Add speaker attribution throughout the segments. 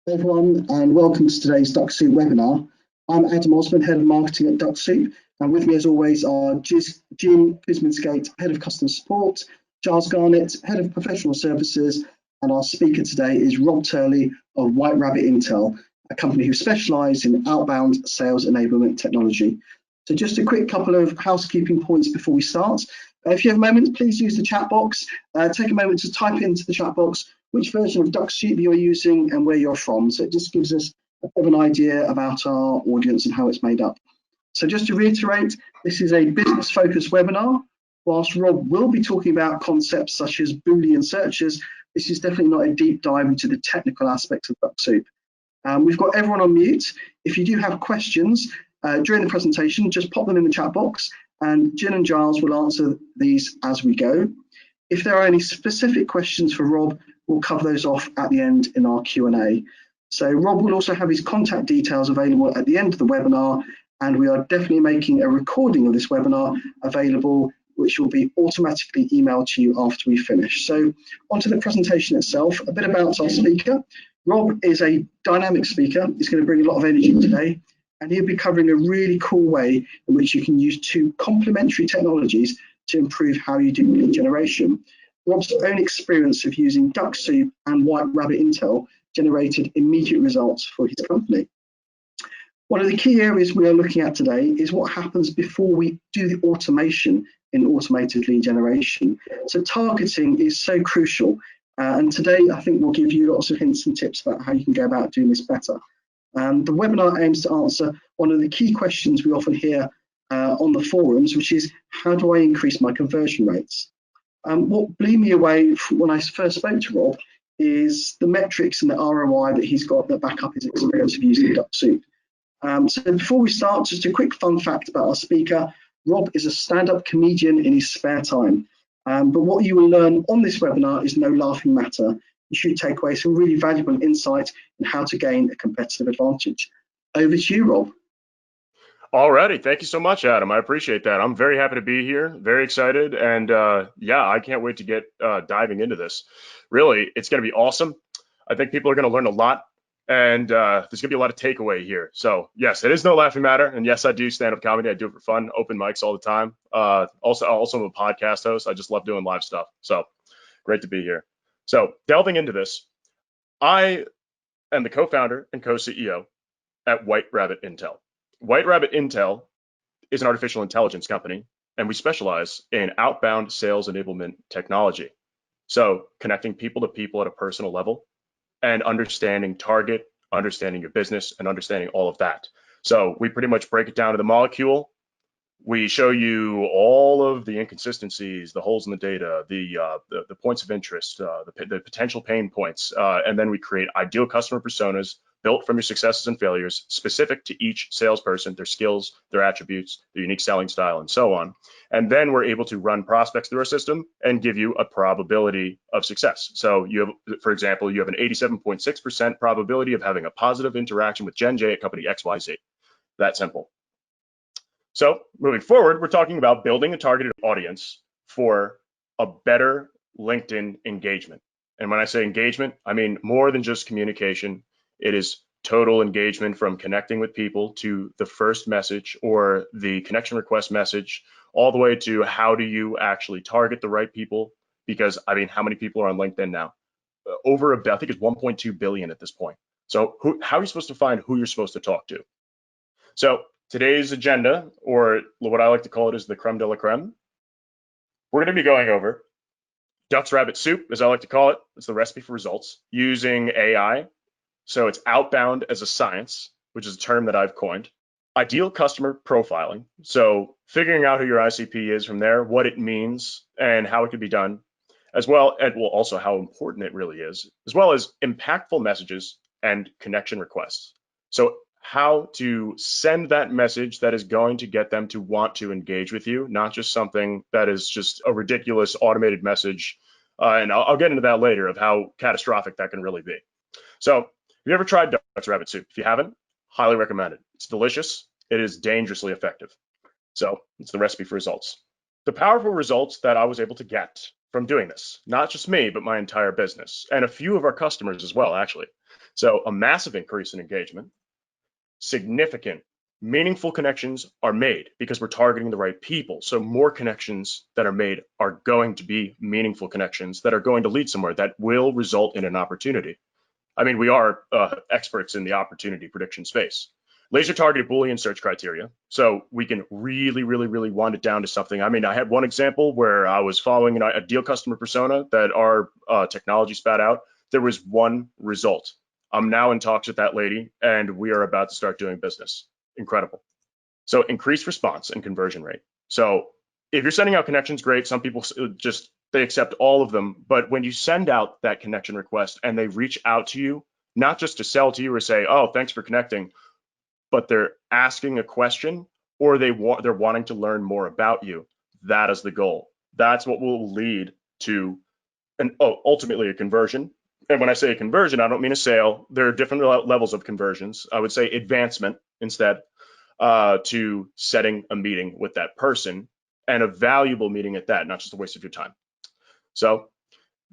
Speaker 1: Hey everyone, and welcome to today's DuckSoup webinar. I'm Adam Osman, Head of Marketing at DuckSoup, and with me as always are Jim Pismansgate, Head of Customer Support, Giles Garnett, Head of Professional Services, and our speaker today is Rob Turley of White Rabbit Intel, a company who specialise in outbound sales enablement technology. So just a quick couple of housekeeping points before we start. If you have a moment, please use the chat box. Take a moment to type into the chat box which version of DuckSoup you're using and where you're from. So it just gives us a bit of an idea about our audience and how it's made up. So just to reiterate, this is a business-focused webinar. Whilst Rob will be talking about concepts such as Boolean searches, this is definitely not a deep dive into the technical aspects of DuckSoup. We've got everyone on mute. If you do have questions during the presentation, just pop them in the chat box and Jen and Giles will answer these as we go. If there are any specific questions for Rob, we'll cover those off at the end in our Q&A. So Rob will also have his contact details available at the end of the webinar, and we are definitely making a recording of this webinar available, which will be automatically emailed to you after we finish. So onto the presentation itself, a bit about our speaker. Rob is a dynamic speaker. He's going to bring a lot of energy today, and he'll be covering a really cool way in which you can use two complementary technologies to improve how you do lead generation. Rob's own experience of using DuckSoup and White Rabbit Intel generated immediate results for his company. One of the key areas we are looking at today is what happens before we do the automation in automated lead generation. So targeting is so crucial, and today I think we'll give you lots of hints and tips about how you can go about doing this better. The webinar aims to answer one of the key questions we often hear on the forums, which is how do I increase my conversion rates? What blew me away when I first spoke to Rob is the metrics and the ROI that he's got that back up his experience of using DuckSoup. So before we start, just a quick fun fact about our speaker. Rob is a stand-up comedian in his spare time. But what you will learn on this webinar is no laughing matter. You should take away some really valuable insight in how to gain a competitive advantage. Over to you, Rob.
Speaker 2: Alrighty, thank you so much, Adam. I appreciate that. I'm very happy to be here, very excited, and yeah, I can't wait to get diving into this. Really, it's going to be awesome. I think people are going to learn a lot, and there's going to be a lot of takeaway here. So yes, it is no laughing matter, and yes, I do stand-up comedy. I do it for fun, open mics all the time. Also, I'm a podcast host. I just love doing live stuff. So great to be here. So delving into this, I am the co-founder and co-CEO at White Rabbit Intel. White Rabbit Intel is an artificial intelligence company, and we specialize in outbound sales enablement technology. So connecting people to people at a personal level and understanding target, understanding your business, and understanding all of that. So we pretty much break it down to the molecule. We show you all of the inconsistencies, the holes in the data, the points of interest, the potential pain points, and then we create ideal customer personas built from your successes and failures, specific to each salesperson, their skills, their attributes, their unique selling style, and so on. And then we're able to run prospects through our system and give you a probability of success. So you have, for example, you have an 87.6% probability of having a positive interaction with Jen J at company XYZ. That simple. So moving forward, we're talking about building a targeted audience for a better LinkedIn engagement. And when I say engagement, I mean more than just communication. It is total engagement, from connecting with people to the first message or the connection request message, all the way to how do you actually target the right people? Because I mean, how many people are on LinkedIn now? I think it's 1.2 billion at this point. So how are you supposed to find who you're supposed to talk to? So today's agenda, or what I like to call it, is the creme de la creme. We're going to be going over Duck's Rabbit Soup, as I like to call it. It's the recipe for results using AI. So it's outbound as a science, which is a term that I've coined. Ideal customer profiling. So figuring out who your ICP is from there, what it means, and how it could be done, as well, and well, also how important it really is, as well as impactful messages and connection requests. So how to send that message that is going to get them to want to engage with you, not just something that is just a ridiculous automated message. And I'll get into that later of how catastrophic that can really be. So have you ever tried Duck's Rabbit Soup? If you haven't, highly recommend it. It's delicious. It is dangerously effective. So it's the recipe for results. The powerful results that I was able to get from doing this, not just me, but my entire business, and a few of our customers as well, actually. So a massive increase in engagement, significant, meaningful connections are made because we're targeting the right people. So more connections that are made are going to be meaningful connections that are going to lead somewhere that will result in an opportunity. I mean, we are experts in the opportunity prediction space. Laser targeted Boolean search criteria. So we can really, really, really wind it down to something. I mean, I had one example where I was following an ideal customer persona that our technology spat out. There was one result. I'm now in talks with that lady, and we are about to start doing business. Incredible. So increased response and conversion rate. So if you're sending out connections, great. Some people just, they accept all of them. But when you send out that connection request and they reach out to you, not just to sell to you or say, oh, thanks for connecting, but they're asking a question or they're wanting to learn more about you, that is the goal. That's what will lead to ultimately a conversion. And when I say a conversion, I don't mean a sale. There are different levels of conversions. I would say advancement instead, to setting a meeting with that person, and a valuable meeting at that, not just a waste of your time. So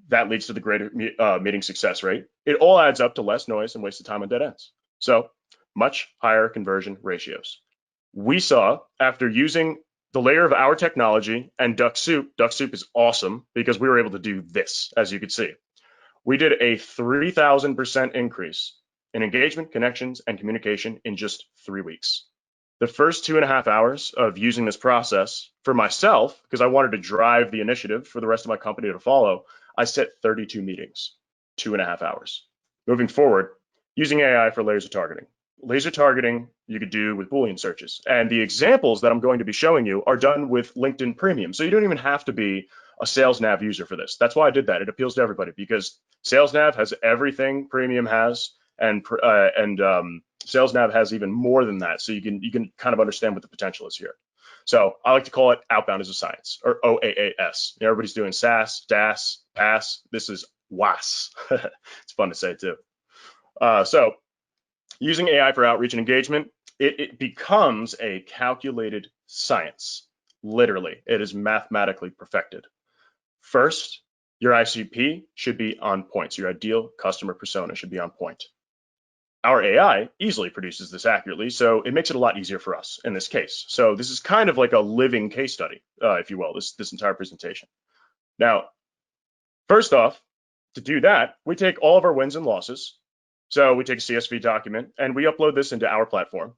Speaker 2: that leads to the greater meeting success rate. It all adds up to less noise and wasted time on dead ends. So much higher conversion ratios. We saw after using the layer of our technology and Duck Soup is awesome because we were able to do this, as you can see. We did a 3,000% increase in engagement, connections, and communication in just 3 weeks. The first 2.5 hours of using this process for myself, because I wanted to drive the initiative for the rest of my company to follow, I set 32 meetings, 2.5 hours. Moving forward, using AI for laser targeting. Laser targeting you could do with Boolean searches. And the examples that I'm going to be showing you are done with LinkedIn Premium. So you don't even have to be a SalesNav user for this. That's why I did that. It appeals to everybody because SalesNav has everything Premium has, and SalesNav has even more than that. So you can kind of understand what the potential is here. So I like to call it outbound as a science, or OAAS. Everybody's doing SaaS, DaaS, PaaS. This is WAS. It's fun to say too. So using AI for outreach and engagement, it becomes a calculated science. Literally, it is mathematically perfected. First, your ICP should be on point. So your ideal customer persona should be on point. Our AI easily produces this accurately, so it makes it a lot easier for us in this case. So this is kind of like a living case study, if you will, this entire presentation. Now, first off, to do that, we take all of our wins and losses. So we take a CSV document and we upload this into our platform,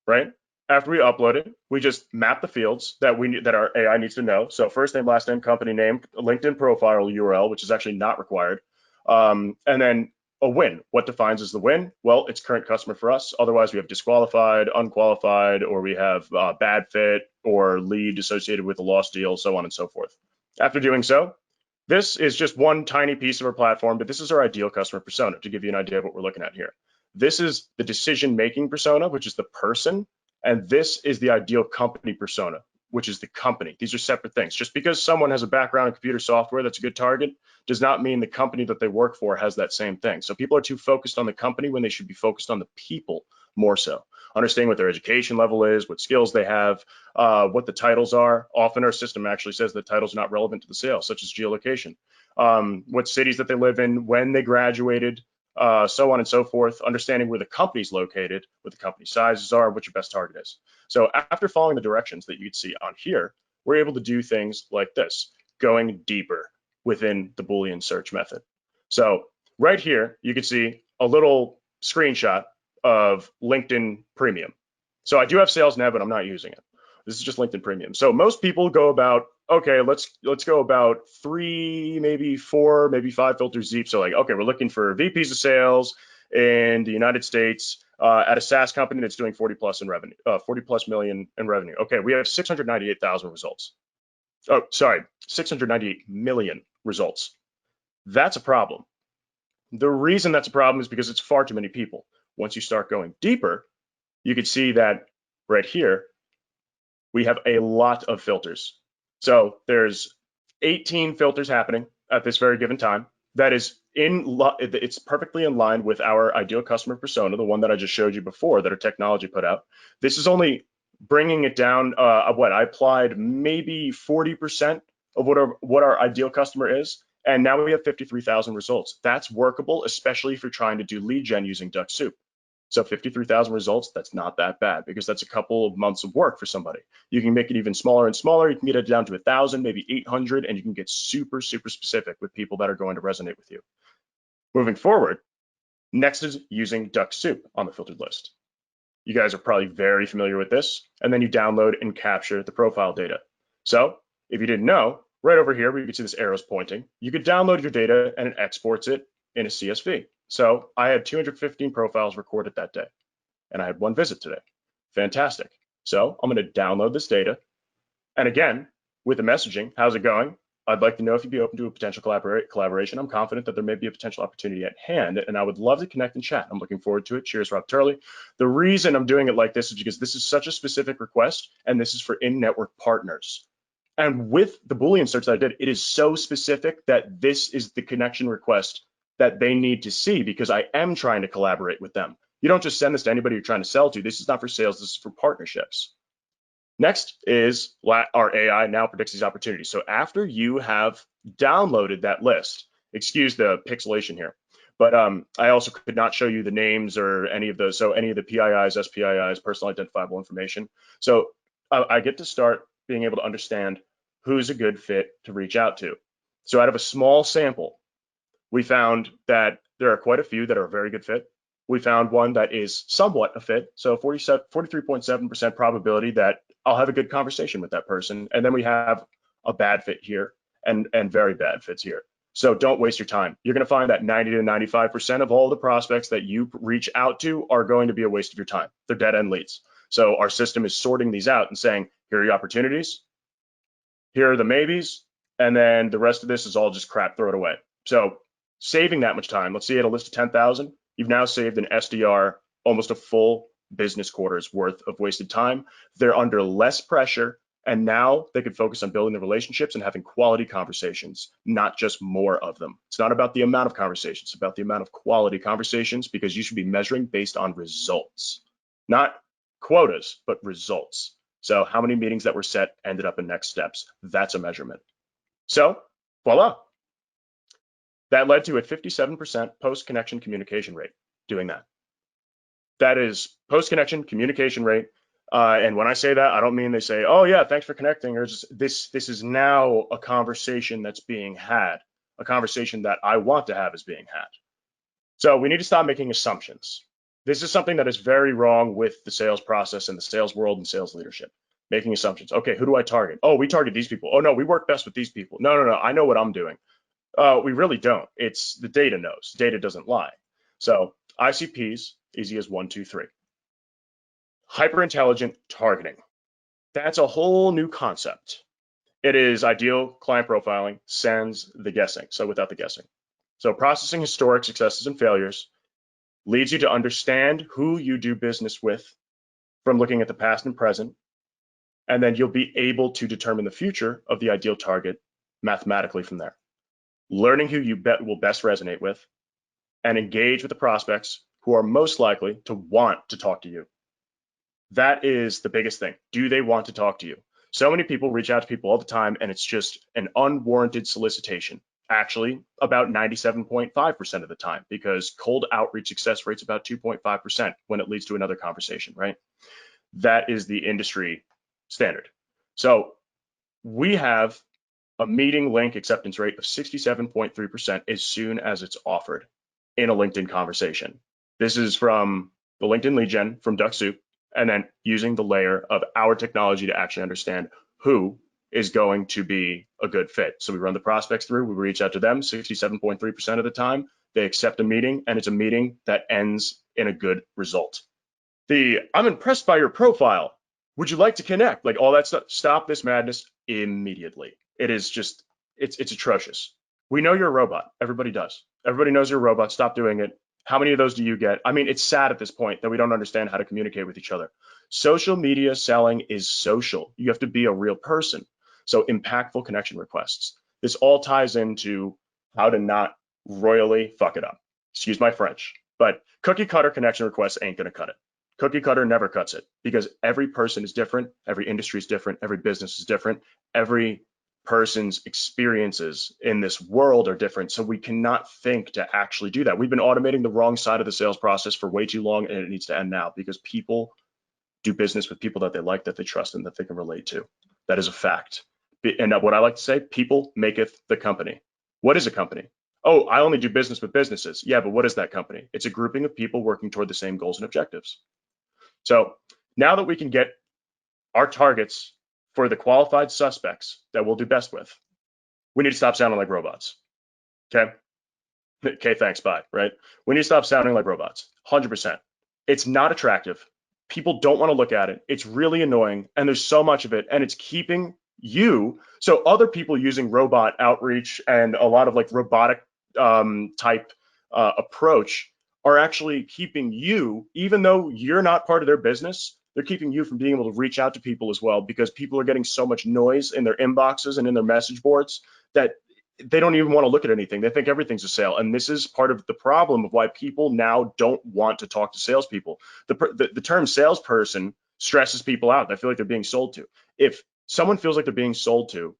Speaker 2: right? After we upload it, we just map the fields that our AI needs to know. So first name, last name, company name, LinkedIn profile URL, which is actually not required, and then a win. What defines as the win? Well, it's current customer for us. Otherwise, we have disqualified, unqualified, or we have bad fit or lead associated with a lost deal, so on and so forth. After doing so, this is just one tiny piece of our platform, but this is our ideal customer persona to give you an idea of what we're looking at here. This is the decision-making persona, which is the person, and this is the ideal company persona, which is the company. These are separate things. Just because someone has a background in computer software that's a good target does not mean the company that they work for has that same thing. So people are too focused on the company when they should be focused on the people more so. Understanding what their education level is, what skills they have, what the titles are. Often our system actually says the title's not relevant to the sale, such as geolocation, what cities that they live in, when they graduated, so on and so forth, understanding where the company's located, what the company sizes are, what your best target is. So after following the directions that you'd see on here, we're able to do things like this, going deeper within the Boolean search method. So right here, you can see a little screenshot of LinkedIn Premium. So I do have SalesNav, but I'm not using it. This is just LinkedIn Premium. So most people go about, okay, let's go about 3, maybe 4, maybe 5 filters deep. So like, okay, we're looking for VPs of sales in the United States at a SaaS company that's doing 40 plus million in revenue. Okay, we have 698,000 results. Oh, sorry, 698 million results. That's a problem. The reason that's a problem is because it's far too many people. Once you start going deeper, you can see that right here, we have a lot of filters. So there's 18 filters happening at this very given time. That is it's perfectly in line with our ideal customer persona, the one that I just showed you before that our technology put out. This is only bringing it down of what I applied maybe 40% of what our ideal customer is, And now we have 53,000 results. That's workable, especially if you're trying to do lead gen using DuckSoup. So 53,000 results, that's not that bad because that's a couple of months of work for somebody. You can make it even smaller and smaller. You can get it down to 1,000, maybe 800, and you can get super, super specific with people that are going to resonate with you. Moving forward, next is using DuckSoup on the filtered list. You guys are probably very familiar with this, and then you download and capture the profile data. So if you didn't know, right over here where you can see this arrows pointing, you could download your data and it exports it in a CSV. So I had 215 profiles recorded that day, and I had 1 visit today. Fantastic. So I'm going to download this data. And again, with the messaging, how's it going? I'd like to know if you'd be open to a potential collaboration. I'm confident that there may be a potential opportunity at hand, and I would love to connect and chat. I'm looking forward to it. Cheers, Rob Turley. The reason I'm doing it like this is because this is such a specific request, and this is for in-network partners. And with the Boolean search that I did, it is so specific that this is the connection request that they need to see because I am trying to collaborate with them. You don't just send this to anybody you're trying to sell to. This is not for sales. This is for partnerships. Next is our AI now predicts these opportunities. So after you have downloaded that list, excuse the pixelation here, but I also could not show you the names or any of those. So any of the PIIs, SPIIs, personal identifiable information. So I get to start being able to understand who's a good fit to reach out to. So out of a small sample, we found that there are quite a few that are a very good fit. We found one that is somewhat a fit. So 43.7% probability that I'll have a good conversation with that person. And then we have a bad fit here and very bad fits here. So don't waste your time. You're going to find that 90 to 95% of all the prospects that you reach out to are going to be a waste of your time. They're dead end leads. So our system is sorting these out and saying, here are your opportunities. Here are the maybes. And then the rest of this is all just crap, throw it away. So saving that much time, let's see at a list of 10,000, you've now saved an SDR almost a full business quarter's worth of wasted time. They're under less pressure, and now they can focus on building the relationships and having quality conversations, not just more of them. It's not about the amount of conversations, it's about the amount of quality conversations because you should be measuring based on results, not quotas, but results. So how many meetings that were set ended up in next steps? That's a measurement. So voila. That led to a 57% post-connection communication rate doing that. That is post-connection communication rate. And when I say that, I don't mean they say, oh yeah, thanks for connecting, or just this is now a conversation that's being had, a conversation that I want to have is being had. So we need to stop making assumptions. This is something that is very wrong with the sales process and the sales world and sales leadership. Making assumptions. Okay, who do I target? Oh, we target these people. Oh no, we work best with these people. No, I know what I'm doing. We really don't. It's the data knows. Data doesn't lie. So ICPs, easy as 1, 2, 3. Hyper-intelligent targeting. That's a whole new concept. It is ideal client profiling, sans the guessing, so without the guessing. So processing historic successes and failures leads you to understand who you do business with from looking at the past and present, and then you'll be able to determine the future of the ideal target mathematically from there. Learning who you will best resonate with, and engage with the prospects who are most likely to want to talk to you. That is the biggest thing. Do they want to talk to you? So many people reach out to people all the time, and it's just an unwarranted solicitation. Actually, about 97.5% of the time, because cold outreach success rate's about 2.5% when it leads to another conversation, right? That is the industry standard. So we have a meeting link acceptance rate of 67.3% as soon as it's offered in a LinkedIn conversation. This is from the LinkedIn lead gen from DuckSoup, and then using the layer of our technology to actually understand who is going to be a good fit. So we run the prospects through, we reach out to them 67.3% of the time, they accept a meeting, and it's a meeting that ends in a good result. I'm impressed by your profile. Would you like to connect? Like all that stuff, stop this madness immediately. It is just, it's atrocious. We know you're a robot. Everybody does. Everybody knows you're a robot. Stop doing it. How many of those do you get? I mean, it's sad at this point that we don't understand how to communicate with each other. Social media selling is social. You have to be a real person. So impactful connection requests. This all ties into how to not royally fuck it up. Excuse my French, but cookie cutter connection requests ain't gonna cut it. Cookie cutter never cuts it because every person is different. Every industry is different. Every business is different. Every person's experiences in this world are different. So we cannot think to actually do that. We've been automating the wrong side of the sales process for way too long, and it needs to end now, because people do business with people that they like, that they trust, and that they can relate to. That is a fact. And what I like to say, people maketh the company. What is a company? Oh, I only do business with businesses. Yeah, but what is that company? It's a grouping of people working toward the same goals and objectives. So now that we can get our targets for the qualified suspects that we'll do best with, we need to stop sounding like robots. Okay? Okay, thanks, bye, right? We need to stop sounding like robots, 100%. It's not attractive. People don't want to look at it. It's really annoying, and there's so much of it, and it's keeping you. So other people using robot outreach and a lot of like robotic type approach are actually keeping you, even though you're not part of their business, they're keeping you from being able to reach out to people as well, because people are getting so much noise in their inboxes and in their message boards that they don't even want to look at anything. They think everything's a sale. And this is part of the problem of why people now don't want to talk to salespeople. The term salesperson stresses people out. They feel like they're being sold to. If someone feels like they're being sold to,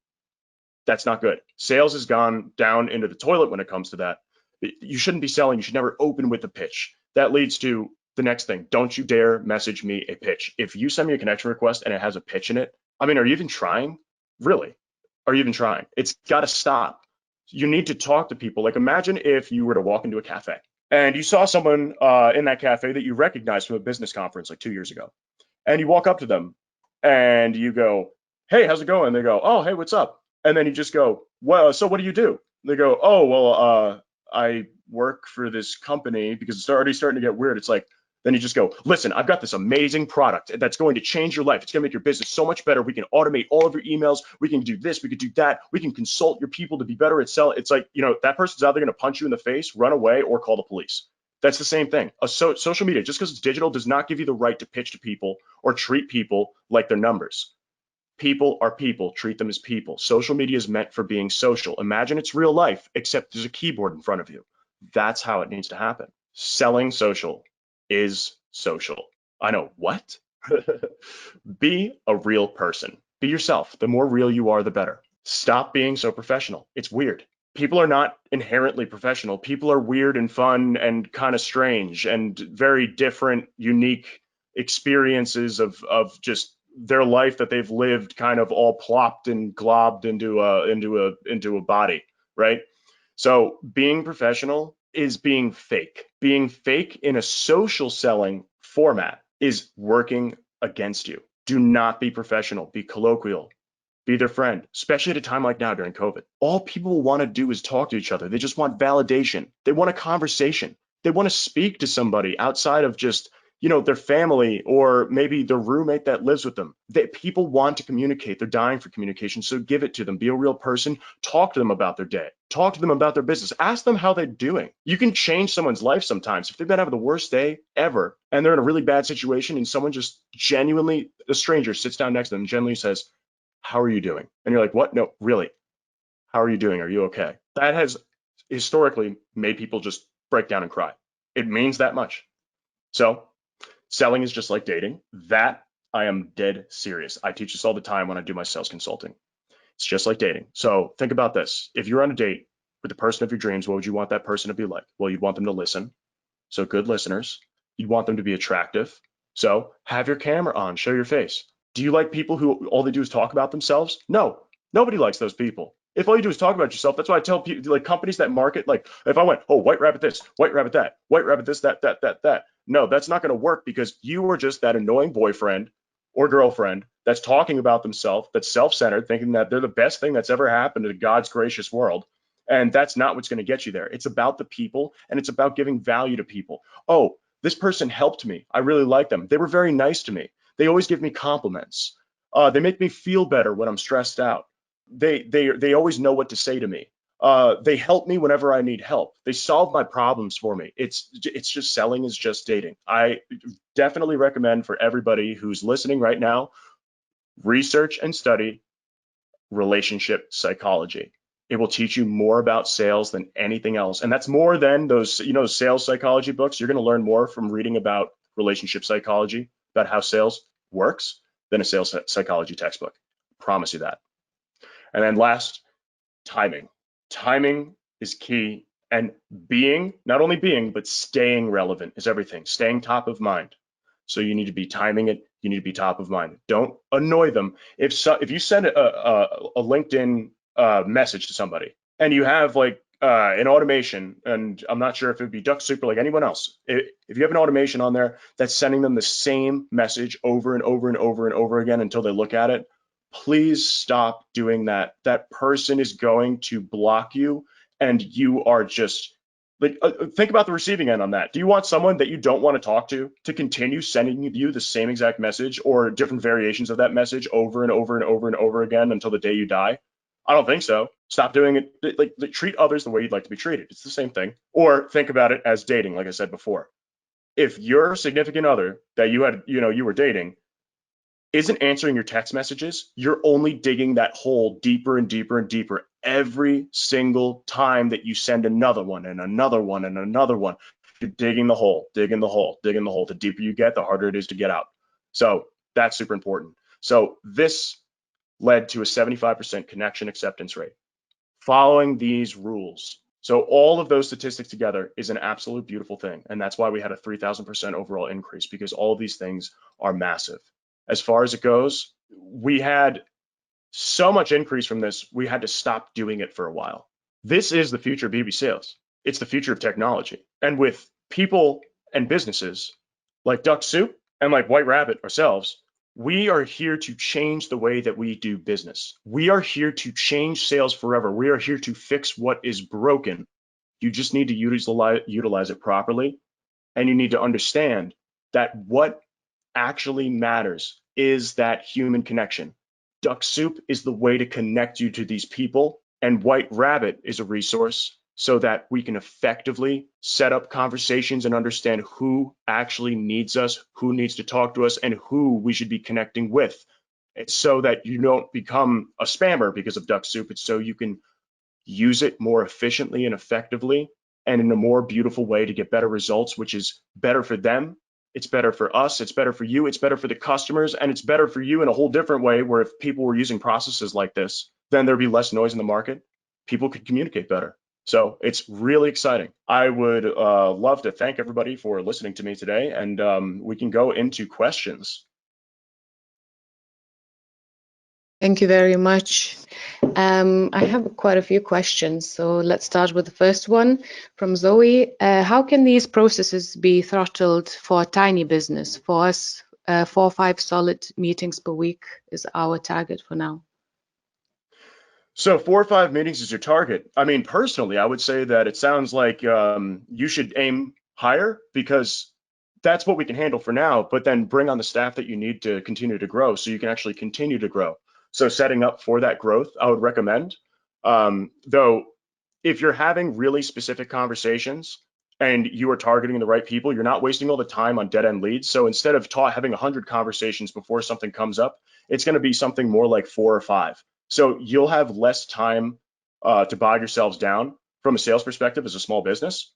Speaker 2: that's not good. Sales has gone down into the toilet when it comes to that. You shouldn't be selling. You should never open with a pitch. That leads to the next thing. Don't you dare message me a pitch. If you send me a connection request and it has a pitch in it, I mean, are you even trying? Really? Are you even trying? It's got to stop. You need to talk to people. Like, imagine if you were to walk into a cafe and you saw someone in that cafe that you recognized from a business conference like 2 years ago, and you walk up to them and you go, "Hey, how's it going?" They go, "Oh, hey, what's up?" And then you just go, "Well, so what do you do?" They go, "Oh, well, I work for this company," because it's already starting to get weird. It's like, then you just go, "Listen, I've got this amazing product that's going to change your life. It's going to make your business so much better. We can automate all of your emails. We can do this. We can do that. We can consult your people to be better at selling." It's like, that person's either going to punch you in the face, run away, or call the police. That's the same thing. Social media, just because it's digital, does not give you the right to pitch to people or treat people like they're numbers. People are people. Treat them as people. Social media is meant for being social. Imagine it's real life, except there's a keyboard in front of you. That's how it needs to happen. Selling social is social. I know, what? Be a real person. Be yourself. The more real you are, the better. Stop being so professional. It's weird. People are not inherently professional. People are weird and fun and kind of strange and very different, unique experiences of just their life that they've lived, kind of all plopped and globbed into a body, right? So being professional is being fake. Being fake in a social selling format is working against you. Do not be professional. Be colloquial. Be their friend, especially at a time like now during COVID. All people want to do is talk to each other. They just want validation. They want a conversation. They want to speak to somebody outside of just, their family or maybe their roommate that lives with them. People want to communicate. They're dying for communication. So give it to them. Be a real person. Talk to them about their day. Talk to them about their business. Ask them how they're doing. You can change someone's life sometimes. If they've been having the worst day ever and they're in a really bad situation and someone just genuinely, a stranger sits down next to them and genuinely says, "How are you doing?" And you're like, "What? No, really. How are you doing? Are you okay?" That has historically made people just break down and cry. It means that much. So selling is just like dating. That I am dead serious. I teach this all the time when I do my sales consulting. It's just like dating. So think about this. If you're on a date with the person of your dreams, what would you want that person to be like? Well, you'd want them to listen. So good listeners. You'd want them to be attractive. So have your camera on, show your face. Do you like people who all they do is talk about themselves? No, nobody likes those people. If all you do is talk about yourself, that's why I tell people, like companies that market, like if I went, "Oh, white rabbit this, white rabbit that, white rabbit this, that. No, that's not going to work, because you are just that annoying boyfriend or girlfriend that's talking about themselves, that's self-centered, thinking that they're the best thing that's ever happened to God's gracious world. And that's not what's going to get you there. It's about the people, and it's about giving value to people. Oh, this person helped me. I really like them. They were very nice to me. They always give me compliments. They make me feel better when I'm stressed out. They always know what to say to me. They help me whenever I need help. They solve my problems for me. It's just, selling is just dating. I definitely recommend for everybody who's listening right now, research and study relationship psychology. It will teach you more about sales than anything else. And that's more than those, sales psychology books. You're going to learn more from reading about relationship psychology, about how sales works, than a sales psychology textbook. Promise you that. And then last, timing. Timing is key, and not only being, but staying relevant is everything. Staying top of mind. So you need to be timing it. You need to be top of mind. Don't annoy them. If you send a LinkedIn message to somebody and you have like an automation, and I'm not sure if it would be DuckSoup or like anyone else, if you have an automation on there that's sending them the same message over and over and over and over again until they look at it, please stop doing that. That person is going to block you, and you are just like, think about the receiving end on that. Do you want someone that you don't want to talk to continue sending you the same exact message or different variations of that message over and over and over and over again until the day you die? I don't think so. Stop doing it. Like, treat others the way you'd like to be treated. It's the same thing. Or think about it as dating, like I said before. If your significant other that you were dating isn't answering your text messages, you're only digging that hole deeper and deeper and deeper every single time that you send another one and another one and another one. You're digging the hole, digging the hole, digging the hole. The deeper you get, the harder it is to get out. So that's super important. So this led to a 75% connection acceptance rate. Following these rules. So all of those statistics together is an absolute beautiful thing. And that's why we had a 3,000% overall increase, because all of these things are massive. As far as it goes, we had so much increase from this, we had to stop doing it for a while. This is the future of B2B sales. It's the future of technology. And with people and businesses like DuckSoup and like White Rabbit ourselves, we are here to change the way that we do business. We are here to change sales forever. We are here to fix what is broken. You just need to utilize it properly. And you need to understand that what actually matters is that human connection. DuckSoup is the way to connect you to these people, and White Rabbit is a resource so that we can effectively set up conversations and understand who actually needs us, who needs to talk to us, and who we should be connecting with. It's so that you don't become a spammer because of DuckSoup. It's so you can use it more efficiently and effectively and in a more beautiful way to get better results, which is better for them. It's better for us. It's better for you. It's better for the customers. And it's better for you in a whole different way, where if people were using processes like this, then there'd be less noise in the market. People could communicate better. So it's really exciting. I would love to thank everybody for listening to me today, and we can go into questions.
Speaker 3: Thank you very much. I have quite a few questions, so let's start with the first one from Zoe. How can these processes be throttled for a tiny business? For us, 4 or 5 solid meetings per week is our target for now.
Speaker 2: So 4 or 5 meetings is your target. I mean, personally, I would say that it sounds like you should aim higher, because that's what we can handle for now, but then bring on the staff that you need to continue to grow so you can actually continue to grow. So setting up for that growth, I would recommend. Though, if you're having really specific conversations and you are targeting the right people, you're not wasting all the time on dead end leads. So instead of having 100 conversations before something comes up, it's going to be something more like 4 or 5. So you'll have less time to bog yourselves down from a sales perspective as a small business.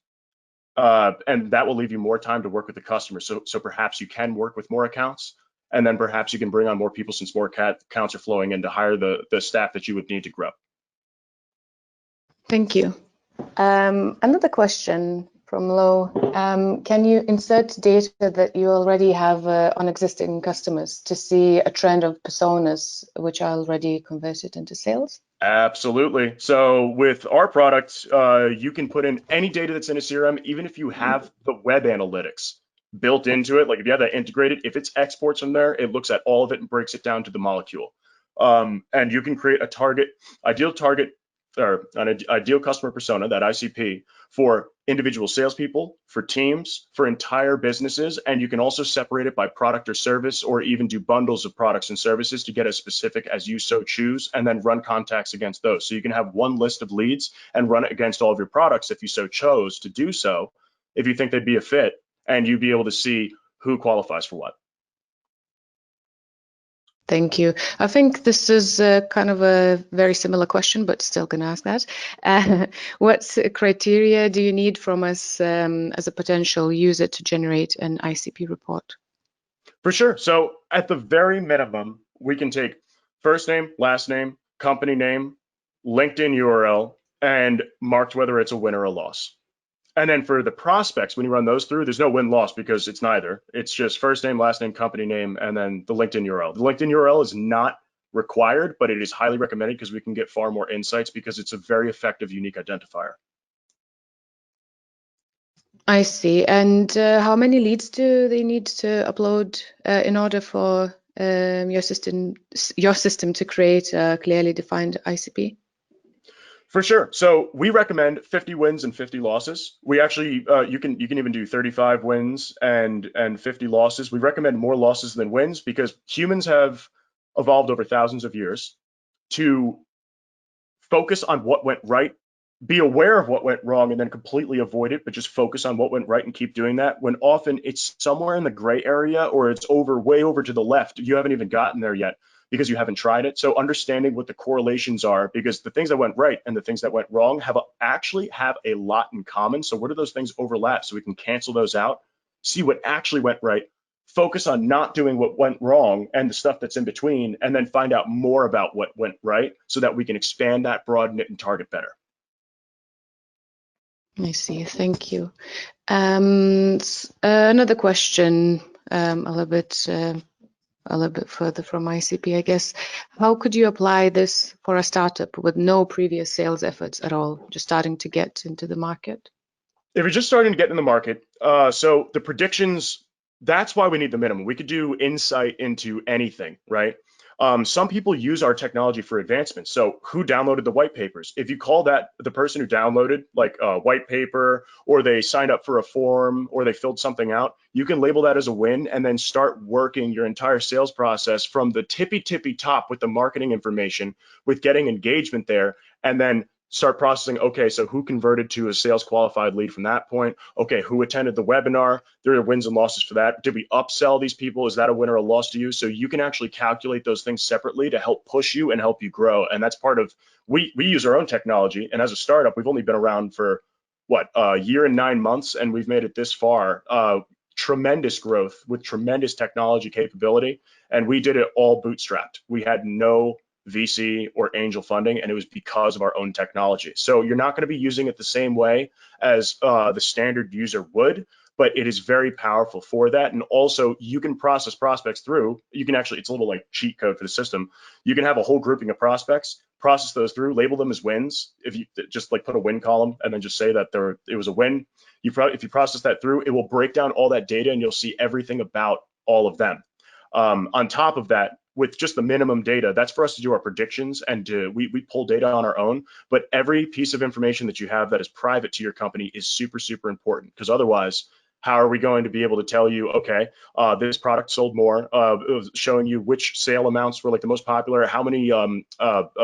Speaker 2: And that will leave you more time to work with the customer. So perhaps you can work with more accounts, and then perhaps you can bring on more people since more accounts are flowing in to hire the staff that you would need to grow.
Speaker 3: Thank you. Another question from Lo. Can you insert data that you already have on existing customers to see a trend of personas which are already converted into sales?
Speaker 2: Absolutely. So with our product, you can put in any data that's in a CRM, even if you have the web analytics built into it. Like if you have that integrated, if it's exports from there, it looks at all of it and breaks it down to the molecule. And you can create an ideal customer persona, that ICP, for individual salespeople, for teams, for entire businesses. And you can also separate it by product or service, or even do bundles of products and services to get as specific as you so choose, and then run contacts against those. So you can have one list of leads and run it against all of your products if you so chose to do so, if you think they'd be a fit, and you'd be able to see who qualifies for what.
Speaker 3: Thank you. I think this is kind of a very similar question, but still going to ask that. What criteria do you need from us as a potential user to generate an ICP report?
Speaker 2: For sure. So at the very minimum, we can take first name, last name, company name, LinkedIn URL, and marked whether it's a win or a loss. And then for the prospects, when you run those through, there's no win-loss because it's neither. It's just first name, last name, company name, and then the LinkedIn URL. The LinkedIn URL is not required, but it is highly recommended because we can get far more insights because it's a very effective, unique identifier.
Speaker 3: I see. And how many leads do they need to upload in order for your system to create a clearly defined ICP?
Speaker 2: For sure. So we recommend 50 wins and 50 losses. We actually, you can even do 35 wins and 50 losses. We recommend more losses than wins because humans have evolved over thousands of years to focus on what went right, be aware of what went wrong, and then completely avoid it, but just focus on what went right and keep doing that, when often it's somewhere in the gray area or it's way over to the left. You haven't even gotten there yet because you haven't tried it. So understanding what the correlations are, because the things that went right and the things that went wrong actually have a lot in common. So where do those things overlap so we can cancel those out, see what actually went right, focus on not doing what went wrong and the stuff that's in between, and then find out more about what went right so that we can expand that, broaden it, and target better.
Speaker 3: I see. Thank you. Another question, a little bit further from ICP, I guess. How could you apply this for a startup with no previous sales efforts at all, just starting to get into the market?
Speaker 2: If you're just starting to get in the market, so the predictions, that's why we need the minimum. We could do insight into anything, right? Some people use our technology for advancement. So who downloaded the white papers? If you call that the person who downloaded like a white paper, or they signed up for a form, or they filled something out, you can label that as a win and then start working your entire sales process from the tippy top with the marketing information, with getting engagement there, and then start processing, okay, so who converted to a sales qualified lead from that point? Okay, who attended the webinar? There are wins and losses for that. Did we upsell these people? Is that a win or a loss to you? So you can actually calculate those things separately to help push you and help you grow. And that's part of, we use our own technology. And as a startup, we've only been around for what, a year and 9 months, and we've made it this far. Tremendous growth with tremendous technology capability. And we did it all bootstrapped. We had no VC or angel funding, and it was because of our own technology. So you're not going to be using it the same way as the standard user would, but it is very powerful for that. And also you can process prospects through, you can actually, it's a little like cheat code for the system. You can have a whole grouping of prospects, process those through, label them as wins. If you just like put a win column and then just say that it was a win, if you process that through, it will break down all that data and you'll see everything about all of them. On top of that, with just the minimum data, that's for us to do our predictions, and we pull data on our own, but every piece of information that you have that is private to your company is super important, because otherwise, how are we going to be able to tell you, okay, this product sold more, showing you which sale amounts were like the most popular, how many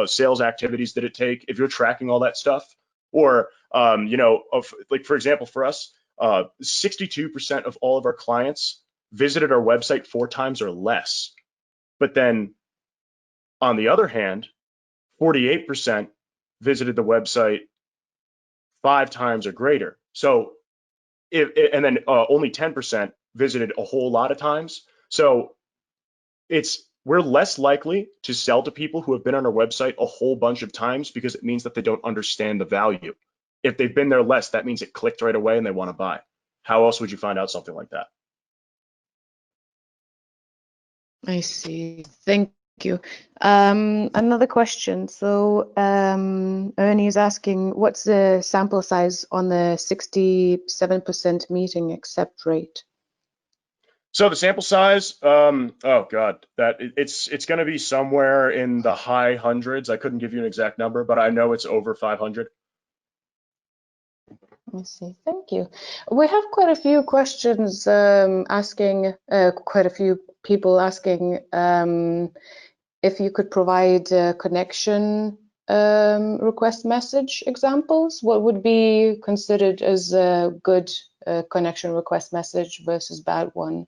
Speaker 2: sales activities did it take, if you're tracking all that stuff, or like for example, for us, 62% of all of our clients visited our website 4 times or less. But then on the other hand, 48% visited the website 5 times or greater. So and then only 10% visited a whole lot of times. So we're less likely to sell to people who have been on our website a whole bunch of times, because it means that they don't understand the value. If they've been there less, that means it clicked right away and they want to buy. How else would you find out something like that?
Speaker 3: I see. Thank you. Another question. So Ernie is asking, what's the sample size on the 67% meeting accept rate?
Speaker 2: So the sample size, oh God, it's going to be somewhere in the high hundreds. I couldn't give you an exact number, but I know it's over 500.
Speaker 3: I see. Thank you. We have quite a few questions asking, quite a few people asking if you could provide connection request message examples. What would be considered as a good connection request message versus bad one?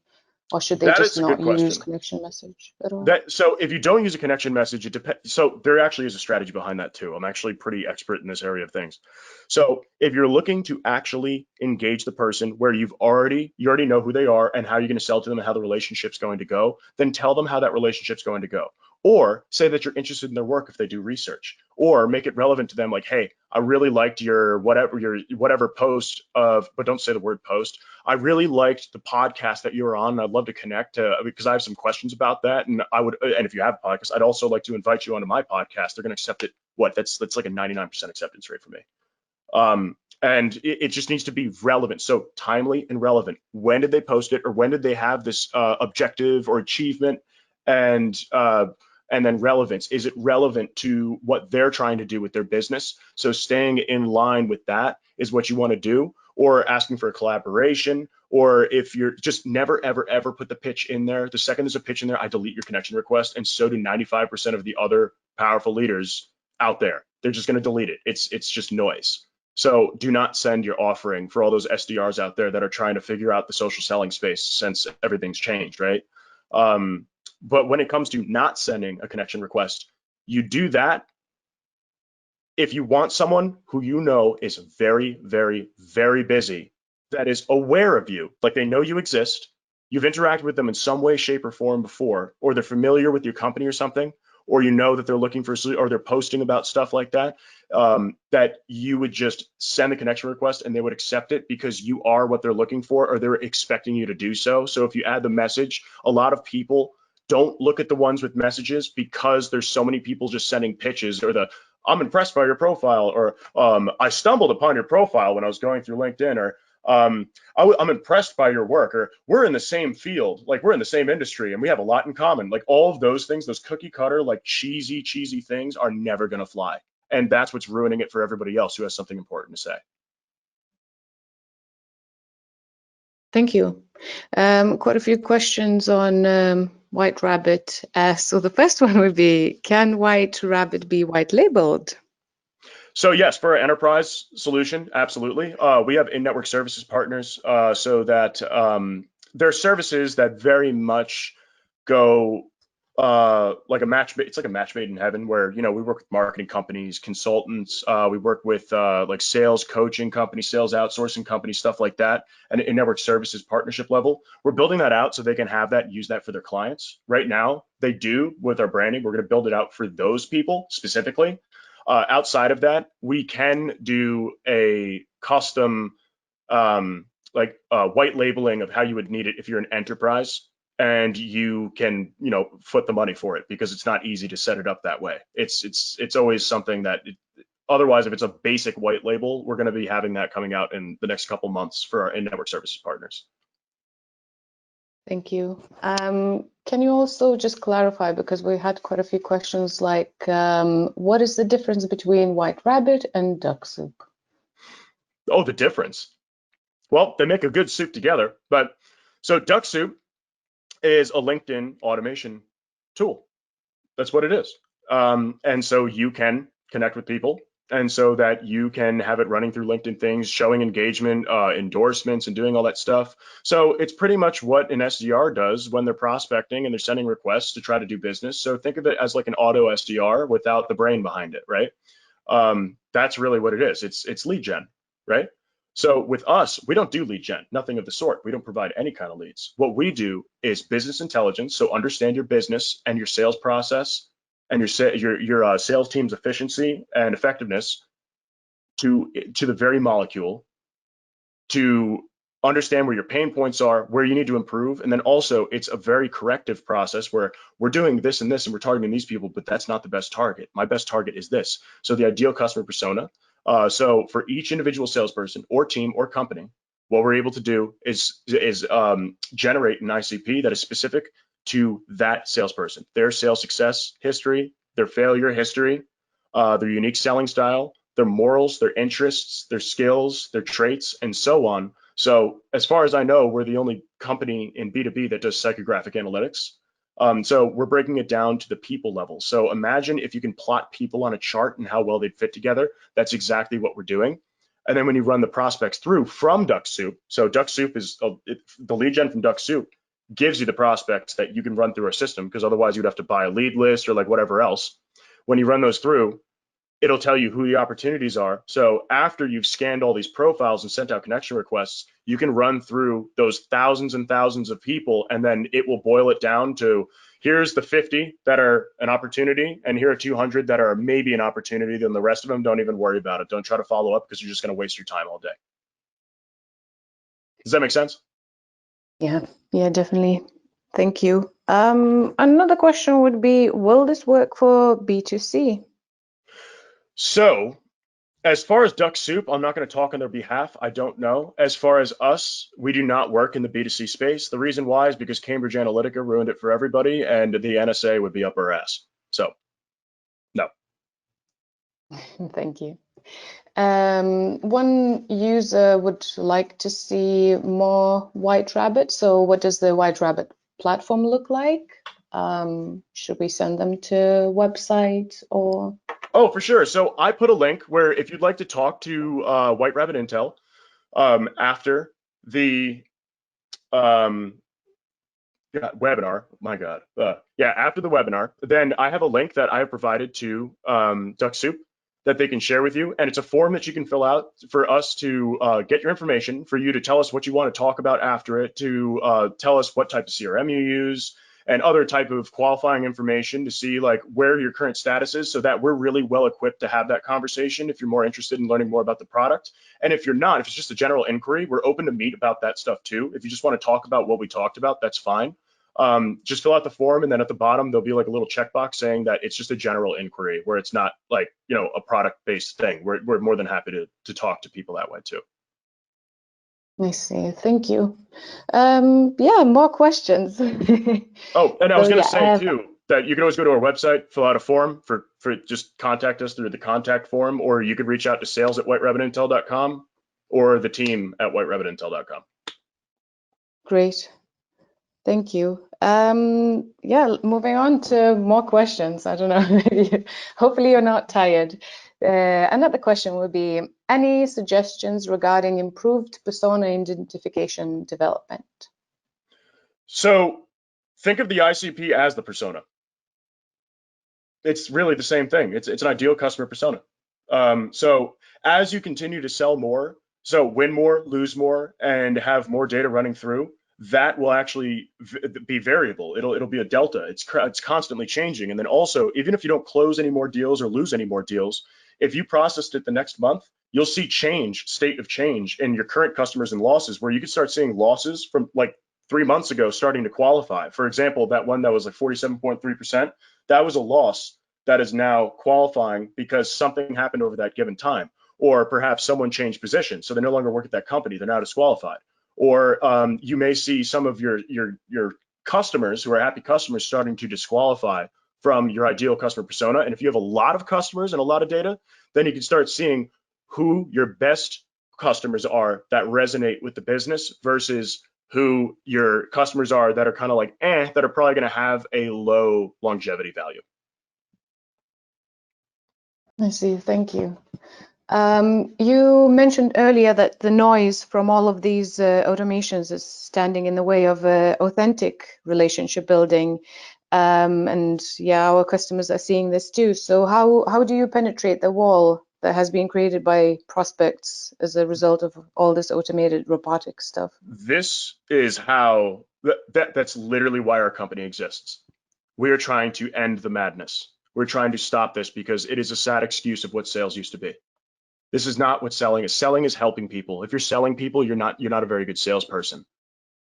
Speaker 3: Or should they just not use connection message at all?
Speaker 2: So if you don't use a connection message, it depends. So there actually is a strategy behind that too. I'm actually pretty expert in this area of things. So if you're looking to actually engage the person where you already know who they are and how you're going to sell to them and how the relationship's going to go, then tell them how that relationship's going to go. or say that you're interested in their work if they do research, or make it relevant to them, like, hey, I really liked your whatever post of, but don't say the word post. I really liked the podcast that you were on. I'd love to connect because I have some questions about that. And and if you have a podcast, I'd also like to invite you onto my podcast. They're going to accept it. That's like a 99% acceptance rate for me. And it just needs to be relevant. So timely and relevant. When did they post it, or when did they have this objective or achievement? And then relevance. Is it relevant to what they're trying to do with their business? So staying in line with that is what you want to do, or asking for a collaboration, or if you're just never, ever, ever put the pitch in there. The second there's a pitch in there, I delete your connection request, and so do 95% of the other powerful leaders out there. They're just going to delete it. It's just noise. So do not send your offering for all those SDRs out there that are trying to figure out the social selling space since everything's changed, right? But when it comes to not sending a connection request, you do that if you want someone who you know is very, very, very busy, that is aware of you, like they know you exist, you've interacted with them in some way, shape, or form before, or they're familiar with your company or something, or you know that they're looking for, or they're posting about stuff like that, that you would just send the connection request and they would accept it because you are what they're looking for, or they're expecting you to do so. So if you add the message, a lot of people don't look at the ones with messages because there's so many people just sending pitches, or I'm impressed by your profile, or I stumbled upon your profile when I was going through LinkedIn, or I'm impressed by your work, or we're in the same field, like we're in the same industry and we have a lot in common. Like all of those things, those cookie cutter, like cheesy things are never going to fly. And that's what's ruining it for everybody else who has something important to say.
Speaker 3: Thank you. Quite a few questions on White Rabbit. So the first one would be, can White Rabbit be white labeled?
Speaker 2: So yes, for our enterprise solution, absolutely. We have in-network services partners, so that there are services that very much go like a match. It's like a match made in heaven, where we work with marketing companies, consultants. We work with like sales coaching companies, sales outsourcing companies, stuff like that. And in-network services partnership level, we're building that out so they can have that and use that for their clients. Right now, they do with our branding. We're going to build it out for those people specifically. Outside of that, we can do a custom white labeling of how you would need it if you're an enterprise, and you can foot the money for it, because it's not easy to set it up that way. It's always something that otherwise, if it's a basic white label, we're going to be having that coming out in the next couple months for our in-network services partners.
Speaker 3: Thank you. Can you also just clarify, because we had quite a few questions, like what is the difference between White Rabbit and Duck Soup?
Speaker 2: Oh, the difference. Well, they make a good soup together, but so Duck Soup is a LinkedIn automation tool. That's what it is. And so you can connect with people, and so that you can have it running through LinkedIn things, showing engagement, endorsements, and doing all that stuff. So it's pretty much what an SDR does when they're prospecting and they're sending requests to try to do business. So think of it as like an auto SDR without the brain behind it, right? That's really what it is. It's lead gen, right? So with us, we don't do lead gen, nothing of the sort. We don't provide any kind of leads. What we do is business intelligence. So understand your business and your sales process and your sales team's efficiency and effectiveness to the very molecule, to understand where your pain points are, where you need to improve. And then also it's a very corrective process where we're doing this and this and we're targeting these people, but that's not the best target. My best target is this. So the ideal customer persona. So for each individual salesperson or team or company, what we're able to do is generate an ICP that is specific to that salesperson, their sales success history, their failure history, their unique selling style, their morals, their interests, their skills, their traits, and so on. So as far as I know, we're the only company in B2B that does psychographic analytics. So we're breaking it down to the people level. So imagine if you can plot people on a chart and how well they'd fit together. That's exactly what we're doing. And then when you run the prospects through from Duck Soup, so Duck Soup is the lead gen from Duck Soup gives you the prospects that you can run through our system, because otherwise you'd have to buy a lead list or like whatever else. When you run those through, it'll tell you who the opportunities are. So after you've scanned all these profiles and sent out connection requests, you can run through those thousands and thousands of people, and then it will boil it down to, here's the 50 that are an opportunity, and here are 200 that are maybe an opportunity. Then the rest of them, don't even worry about it. Don't try to follow up because you're just going to waste your time all day. Does that make sense?
Speaker 3: Yeah, definitely. Thank you. Another question would be, will this work for B2C?
Speaker 2: So as far as Duck Soup, I'm not going to talk on their behalf. I don't know. As far as us, we do not work in the B2C space. The reason why is because Cambridge Analytica ruined it for everybody, and the NSA would be up our ass. So, no.
Speaker 3: Thank you. One user would like to see more White Rabbit. So what does the White Rabbit platform look like? Should we send them to website or?
Speaker 2: Oh, for sure. So I put a link where if you'd like to talk to White Rabbit Intel after the webinar, my God. After the webinar, then I have a link that I have provided to Duck Soup that they can share with you. And it's a form that you can fill out for us to get your information, for you to tell us what you want to talk about after it, to tell us what type of CRM you use, and other type of qualifying information to see like where your current status is, so that we're really well equipped to have that conversation if you're more interested in learning more about the product. And if you're not, if it's just a general inquiry, we're open to meet about that stuff too. If you just want to talk about what we talked about, that's fine. Just fill out the form, and then at the bottom there'll be like a little checkbox saying that it's just a general inquiry, where it's not like, you know, a product-based thing. We're more than happy to talk to people that way too.
Speaker 3: I see. Thank you. Yeah, more questions.
Speaker 2: Oh, and I was
Speaker 3: So,
Speaker 2: going to
Speaker 3: yeah,
Speaker 2: say too that you can always go to our website, fill out a form for just contact us through the contact form, or you could reach out to sales@whiterabbitintel.com or the team at whiterabbitintel.com.
Speaker 3: Great. Thank you. Yeah, moving on to more questions. I don't know. Hopefully you're not tired. Another question would be, any suggestions regarding improved persona identification development?
Speaker 2: So think of the ICP as the persona. It's really the same thing. It's an ideal customer persona. So as you continue to sell more, so win more, lose more, and have more data running through, that will actually be variable. It'll be a delta. It's constantly changing. And then also, even if you don't close any more deals or lose any more deals, if you processed it the next month, you'll see state of change in your current customers and losses, where you could start seeing losses from like 3 months ago starting to qualify. For example, that one that was like 47.3%, that was a loss that is now qualifying because something happened over that given time, or perhaps someone changed position, so they no longer work at that company, they're now disqualified. Or you may see some of your customers who are happy customers starting to disqualify from your ideal customer persona. And if you have a lot of customers and a lot of data, then you can start seeing who your best customers are that resonate with the business versus who your customers are that are kind of like, that are probably going to have a low longevity value.
Speaker 3: I see. Thank you. You mentioned earlier that the noise from all of these automations is standing in the way of authentic relationship building. And yeah, our customers are seeing this too. So how do you penetrate the wall that has been created by prospects as a result of all this automated robotic stuff?
Speaker 2: This is how, that's literally why our company exists. We are trying to end the madness. We're trying to stop this because it is a sad excuse of what sales used to be. This is not what selling is. Selling is helping people. If you're selling people, you're not a very good salesperson.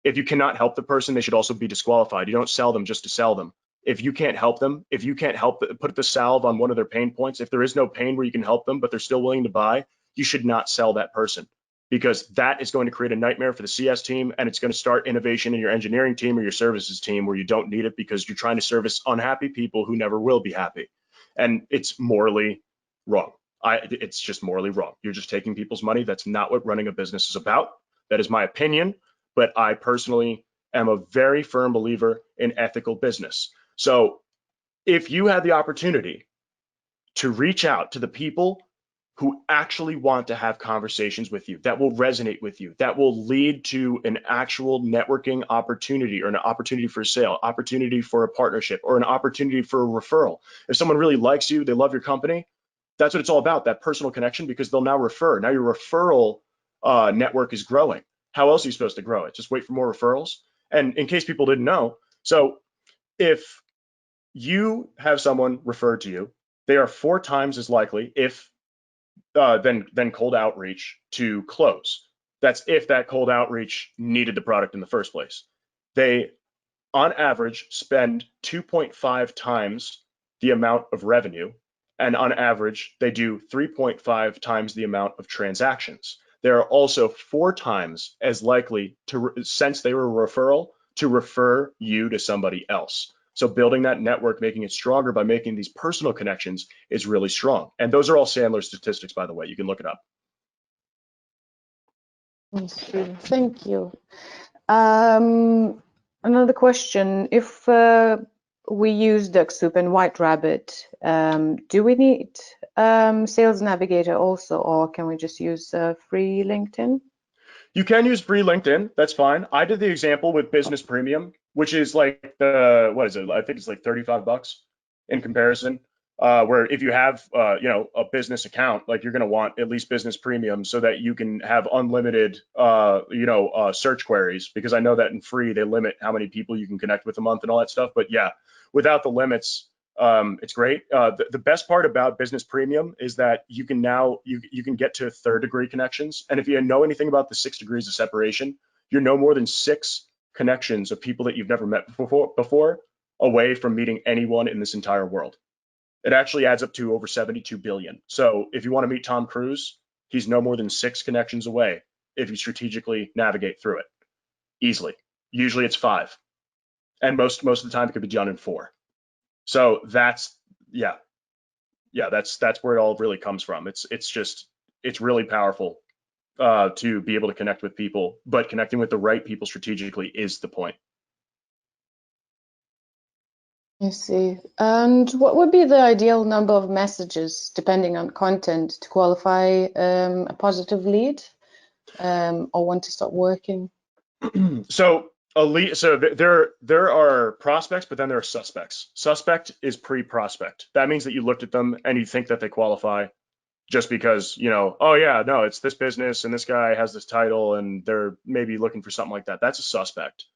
Speaker 2: If you cannot help the person, they should also be disqualified. You don't sell them just to sell them. If you can't help them, if you can't put the salve on one of their pain points, if there is no pain where you can help them, but they're still willing to buy, you should not sell that person, because that is going to create a nightmare for the CS team, and it's going to start innovation in your engineering team or your services team where you don't need it, because you're trying to service unhappy people who never will be happy. And it's morally wrong. It's just morally wrong. You're just taking people's money. That's not what running a business is about. That is my opinion, but I personally am a very firm believer in ethical business. So if you have the opportunity to reach out to the people who actually want to have conversations with you, that will resonate with you, that will lead to an actual networking opportunity, or an opportunity for a sale, opportunity for a partnership, or an opportunity for a referral. If someone really likes you, they love your company, That's what it's all about, that personal connection, because they'll now refer. Now your referral network is growing. How else are you supposed to grow it? Just wait for more referrals? And in case people didn't know, so if you have someone referred to you, they are 4 times as likely if than cold outreach to close. That's if that cold outreach needed the product in the first place. They, on average, spend 2.5 times the amount of revenue, and on average, they do 3.5 times the amount of transactions. They are also 4 times as likely to, since they were a referral, to refer you to somebody else. So building that network, making it stronger by making these personal connections is really strong. And those are all Sandler statistics, by the way. You can look it up.
Speaker 3: Thank you. Another question. If we use DuckSoup and White Rabbit, do we need Sales Navigator also, or can we just use free LinkedIn?
Speaker 2: You can use free LinkedIn. That's fine. I did the example with Business Premium, which is like what is it? I think it's like $35 in comparison. Where if you have a business account, like you're going to want at least Business Premium so that you can have unlimited search queries, because I know that in free they limit how many people you can connect with a month and all that stuff. But yeah, without the limits, it's great. The best part about Business Premium is that you can now you can get to 3rd degree connections. And if you know anything about the 6 degrees of separation, you're no more than 6 connections of people that you've never met before away from meeting anyone in this entire world. It actually adds up to over 72 billion. So if you want to meet Tom Cruise, he's no more than 6 connections away if you strategically navigate through it easily. Usually it's 5, and most of the time it could be done in 4. So that's that's where it all really comes from. It's really powerful to be able to connect with people, but connecting with the right people strategically is the point.
Speaker 3: I see. And what would be the ideal number of messages, depending on content, to qualify a positive lead or want to start working?
Speaker 2: So a lead, so there are prospects, but then there are suspects. Suspect is pre-prospect. That means that you looked at them and you think that they qualify just because, oh yeah, no, it's this business and this guy has this title and they're maybe looking for something like that. That's a suspect.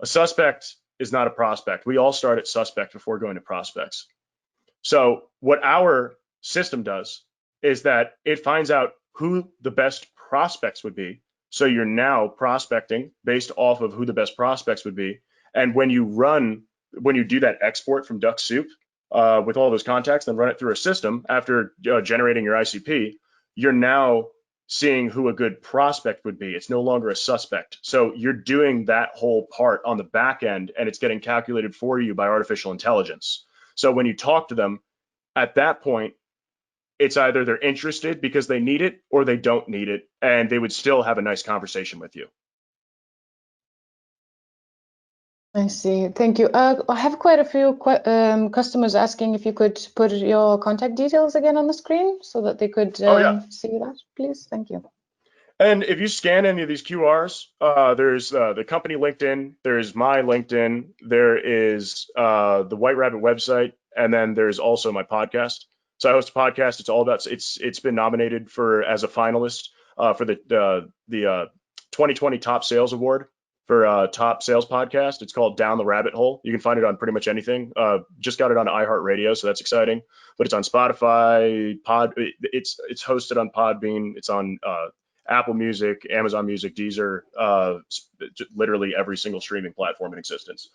Speaker 2: A suspect is not a prospect. We all start at suspect before going to prospects. So what our system does is that it finds out who the best prospects would be. So you're now prospecting based off of who the best prospects would be. And when you do that export from DuckSoup with all those contacts, then run it through a system after generating your ICP, you're now seeing who a good prospect would be. It's no longer a suspect. So you're doing that whole part on the back end, and it's getting calculated for you by artificial intelligence. So when you talk to them, at that point, it's either they're interested because they need it or they don't need it, and they would still have a nice conversation with you.
Speaker 3: I see. Thank you. I have quite a few customers asking if you could put your contact details again on the screen so that they could see that, please. Thank you.
Speaker 2: And if you scan any of these QRs, there's the company LinkedIn, there's my LinkedIn, there is the White Rabbit website, and then there's also my podcast. So I host a podcast. It's all about, it's been nominated as a finalist for the 2020 Top Sales Award for Top Sales Podcast. It's called Down the Rabbit Hole. You can find it on pretty much anything. Just got it on iHeartRadio, so that's exciting. But it's on Spotify, it's hosted on Podbean. It's on Apple Music, Amazon Music, Deezer, literally every single streaming platform in existence.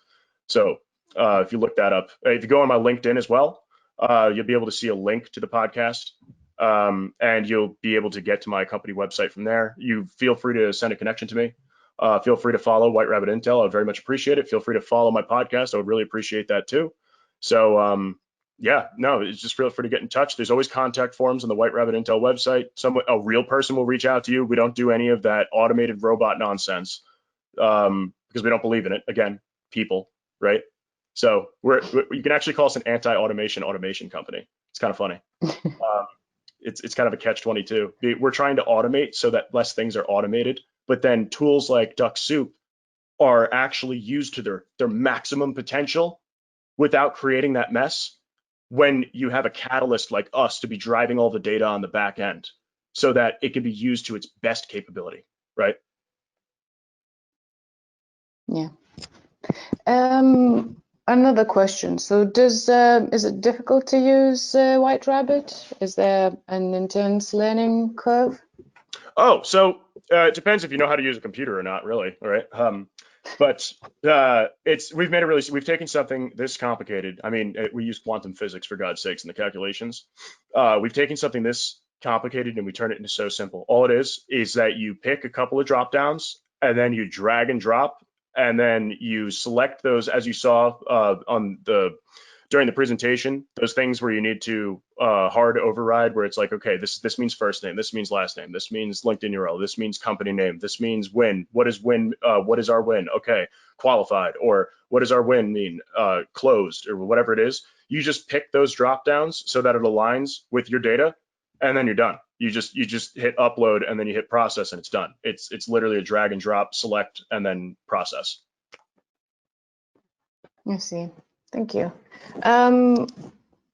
Speaker 2: So if you look that up, if you go on my LinkedIn as well, you'll be able to see a link to the podcast, and you'll be able to get to my company website from there. You feel free to send a connection to me. Feel free to follow White Rabbit Intel. I would very much appreciate it. Feel free to follow my podcast. I would really appreciate that too. So it's just feel free to get in touch. There's always contact forms on the White Rabbit Intel website. A real person will reach out to you. We don't do any of that automated robot nonsense because we don't believe in it. Again, people, right? So you can actually call us an automation company. It's kind of funny. It's kind of a catch-22. We're trying to automate so that less things are automated, but then tools like DuckSoup are actually used to their maximum potential without creating that mess. when you have a catalyst like us to be driving all the data on the back end so that it can be used to its best capability, right?
Speaker 3: Yeah. Another question. So is it difficult to use White Rabbit? Is there an intense learning curve?
Speaker 2: Oh, so it depends if you know how to use a computer or not, really, all right? But we've taken something this complicated. I mean, we use quantum physics, for God's sakes, in the calculations. We've taken something this complicated and we turn it into so simple. All it is that you pick a couple of drop downs and then you drag and drop, and then you select those, as you saw during the presentation, those things where you need to hard override, where it's like, okay, this means first name, this means last name, this means LinkedIn URL, this means company name, this means win. What is win? What is our win? Okay, qualified. Or what does our win mean? Closed, or whatever it is. You just pick those drop downs so that it aligns with your data, and then you're done. You just hit upload, and then you hit process, and it's done. It's literally a drag and drop, select, and then process.
Speaker 3: I see. Thank you.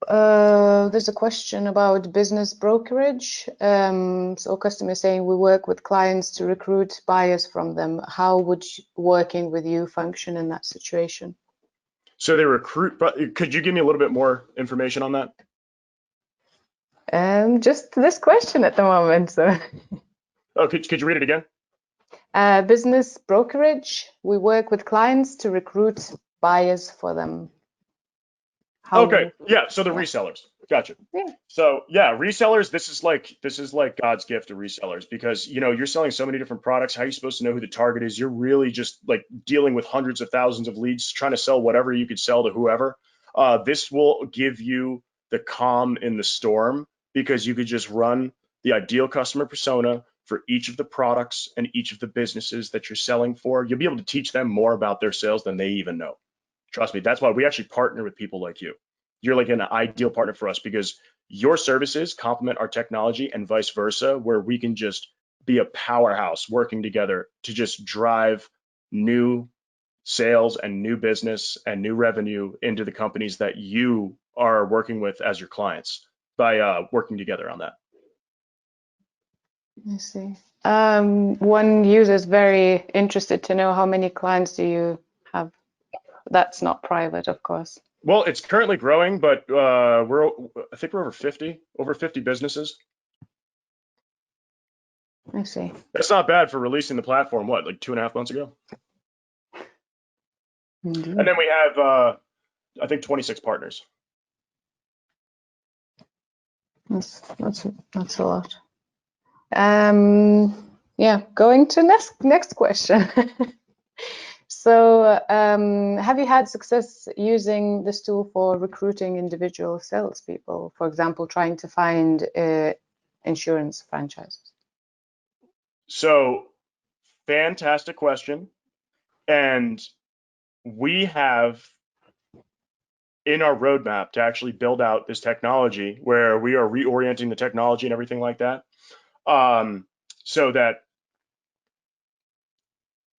Speaker 3: There's a question about business brokerage. So customer saying we work with clients to recruit buyers from them. How would working with you function in that situation?
Speaker 2: So they recruit, but could you give me a little bit more information on that?
Speaker 3: Just this question at the moment. So.
Speaker 2: Oh, could you read it again?
Speaker 3: Business brokerage. We work with clients to recruit buyers for them.
Speaker 2: Okay, yeah, so the resellers, gotcha.
Speaker 3: Yeah.
Speaker 2: So yeah, resellers, this is like God's gift to resellers, because you're selling so many different products. How are you supposed to know who the target is? You're really just like dealing with hundreds of thousands of leads, trying to sell whatever you could sell to whoever. This will give you the calm in the storm, because you could just run the ideal customer persona for each of the products and each of the businesses that you're selling for. You'll be able to teach them more about their sales than they even know. Trust me, that's why we actually partner with people like you. You're like an ideal partner for us, because your services complement our technology and vice versa, where we can just be a powerhouse working together to just drive new sales and new business and new revenue into the companies that you are working with as your clients by working together on that.
Speaker 3: I see. One user is very interested to know how many clients do you have? That's not private, of course.
Speaker 2: Well, it's currently growing, but I think we're over 50 businesses.
Speaker 3: I see.
Speaker 2: That's not bad for releasing the platform, what, like 2.5 months ago?
Speaker 3: Indeed.
Speaker 2: And then we have, I think, 26 partners.
Speaker 3: That's a lot. Yeah, going to next question. So, have you had success using this tool for recruiting individual salespeople, for example, trying to find insurance franchises?
Speaker 2: So, fantastic question. And we have in our roadmap to actually build out this technology, where we are reorienting the technology and everything like that, so that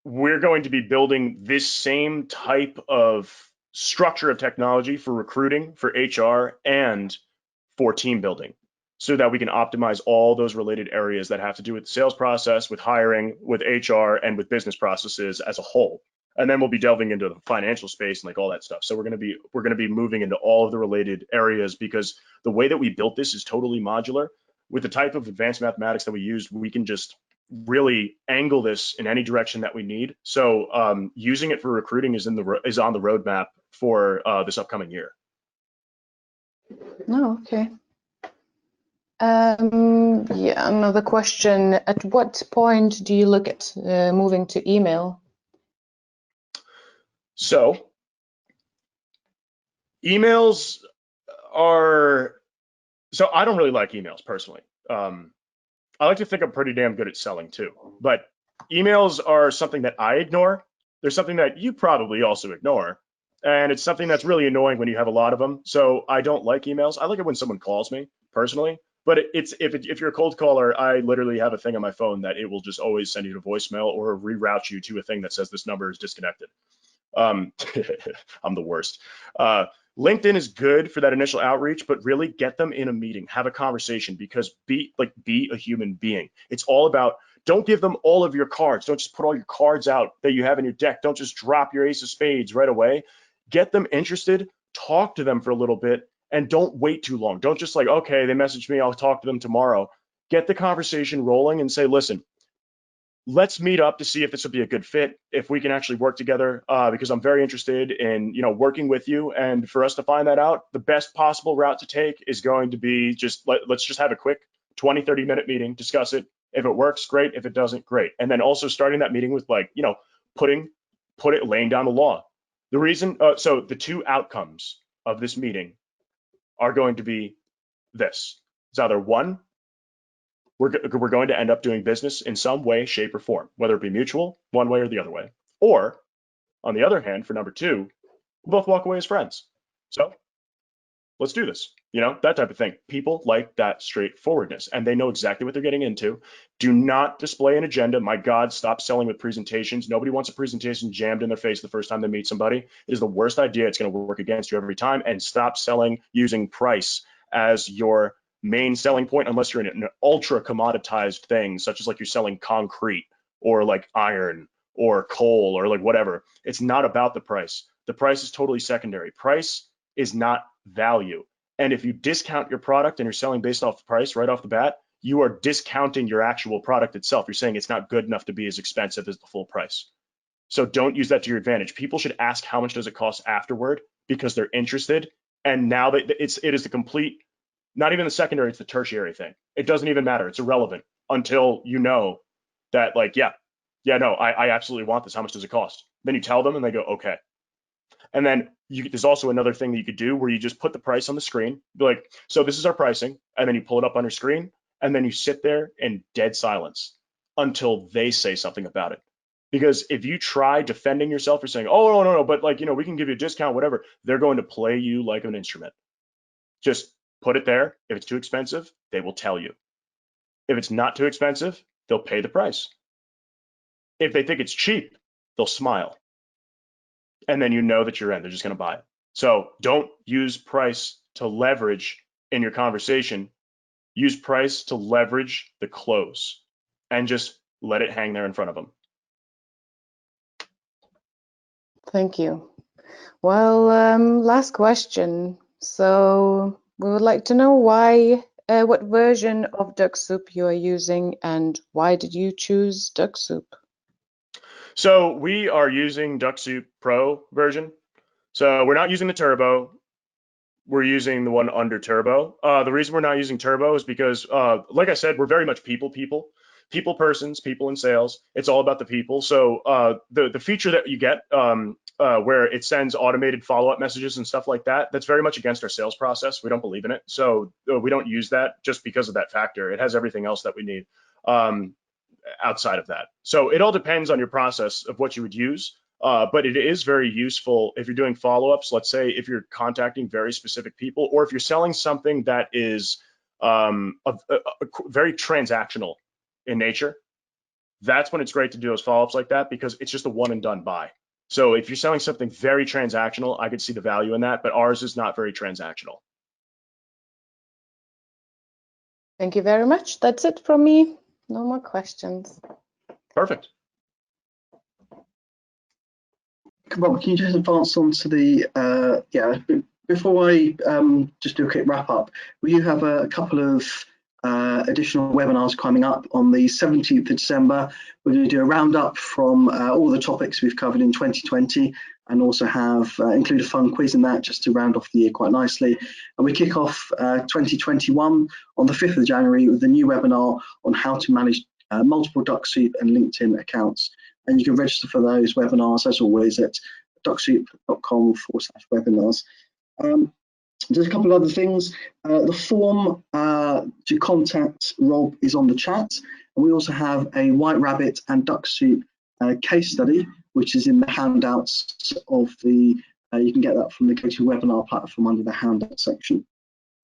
Speaker 2: we're going to be building this same type of structure of technology for recruiting, for HR, and for team building, so that we can optimize all those related areas that have to do with the sales process, with hiring, with HR, and with business processes as a whole. And then we'll be delving into the financial space and like all that stuff. So we're going to be moving into all of the related areas, because the way that we built this is totally modular. With the type of advanced mathematics that we use, we can just really angle this in any direction that we need. So using it for recruiting is on the roadmap for this upcoming year.
Speaker 3: Oh, okay. Yeah, another question. At what point do you look at moving to email?
Speaker 2: So emails so I don't really like emails personally. I like to think I'm pretty damn good at selling too, but emails are something that I ignore. There's something that you probably also ignore, and it's something that's really annoying when you have a lot of them. So I don't like emails. I like it when someone calls me personally, but if you're a cold caller, I literally have a thing on my phone that it will just always send you to voicemail or reroute you to a thing that says this number is disconnected. I'm the worst. LinkedIn is good for that initial outreach, but really get them in a meeting, have a conversation, because be a human being. It's all about, don't give them all of your cards. Don't just put all your cards out that you have in your deck. Don't just drop your ace of spades right away. Get them interested, talk to them for a little bit, and don't wait too long. Don't just like, okay, they messaged me, I'll talk to them tomorrow. Get the conversation rolling and say, listen, let's meet up to see if this would be a good fit, if we can actually work together, because I'm very interested in, working with you. And for us to find that out, the best possible route to take is going to be just, let's just have a quick 20, 30-minute meeting, discuss it. If it works, great. If it doesn't, great. And then also starting that meeting with laying down the law. The reason, so the two outcomes of this meeting are going to be this. It's either one, we're going to end up doing business in some way, shape, or form, whether it be mutual, one way or the other way. Or, on the other hand, for number two, we both walk away as friends. So let's do this, that type of thing. People like that straightforwardness, and they know exactly what they're getting into. Do not display an agenda. My God, stop selling with presentations. Nobody wants a presentation jammed in their face the first time they meet somebody. It is the worst idea. It's going to work against you every time. And stop selling using price as your main selling point, unless you're in an ultra commoditized thing, such as like you're selling concrete or like iron or coal or like whatever. It's not about the price. The price is totally secondary. Price is not value. And if you discount your product and you're selling based off the price right off the bat, you are discounting your actual product itself. You're saying it's not good enough to be as expensive as the full price. So don't use that to your advantage. People should ask how much does it cost afterward, because they're interested. And now that it is the complete, not even the secondary, it's the tertiary thing. It doesn't even matter. It's irrelevant until you know that, like, no, I absolutely want this. How much does it cost? Then you tell them and they go, okay. And then there's also another thing that you could do where you just put the price on the screen, be like, so this is our pricing. And then you pull it up on your screen, and then you sit there in dead silence until they say something about it. Because if you try defending yourself or saying, oh, no, but like, we can give you a discount, whatever, they're going to play you like an instrument. Just put it there. If it's too expensive, they will tell you. If it's not too expensive, they'll pay the price. If they think it's cheap, they'll smile. And then you know that you're in. They're just going to buy it. So don't use price to leverage in your conversation. Use price to leverage the close, and just let it hang there in front of them.
Speaker 3: Thank you. Well, last question. So we would like to know what version of DuckSoup you are using, and why did you choose DuckSoup?
Speaker 2: So we are using DuckSoup Pro version. So we're not using the Turbo. We're using the one under Turbo. The reason we're not using Turbo is because, like I said, we're very much people persons, people in sales. It's all about the people. So the feature that you get where it sends automated follow-up messages and stuff like that, that's very much against our sales process. We don't believe in it. So we don't use that just because of that factor. It has everything else that we need outside of that. So it all depends on your process of what you would use. But it is very useful if you're doing follow-ups. Let's say if you're contacting very specific people, or if you're selling something that is very transactional in nature, that's when it's great to do those follow-ups like that, because it's just a one and done buy. So if you're selling something very transactional, I could see the value in that, but ours is not very transactional.
Speaker 3: Thank you very much. That's it from me. No more questions.
Speaker 2: Perfect.
Speaker 1: Robert, can you just advance on to the, before I just do a quick wrap up, we have a couple of additional webinars coming up on the 17th of December. We're going to do a roundup from all the topics we've covered in 2020, and also have include a fun quiz in that just to round off the year quite nicely. And we kick off 2021 on the 5th of January with a new webinar on how to manage multiple DuckSoup and LinkedIn accounts. And you can register for those webinars, as always, at ducksoup.com/webinars. There's a couple of other things. The form to contact Rob is on the chat. And we also have a White Rabbit and DuckSoup case study, which is in the handouts of the, you can get that from the GoToWebinar platform under the handout section.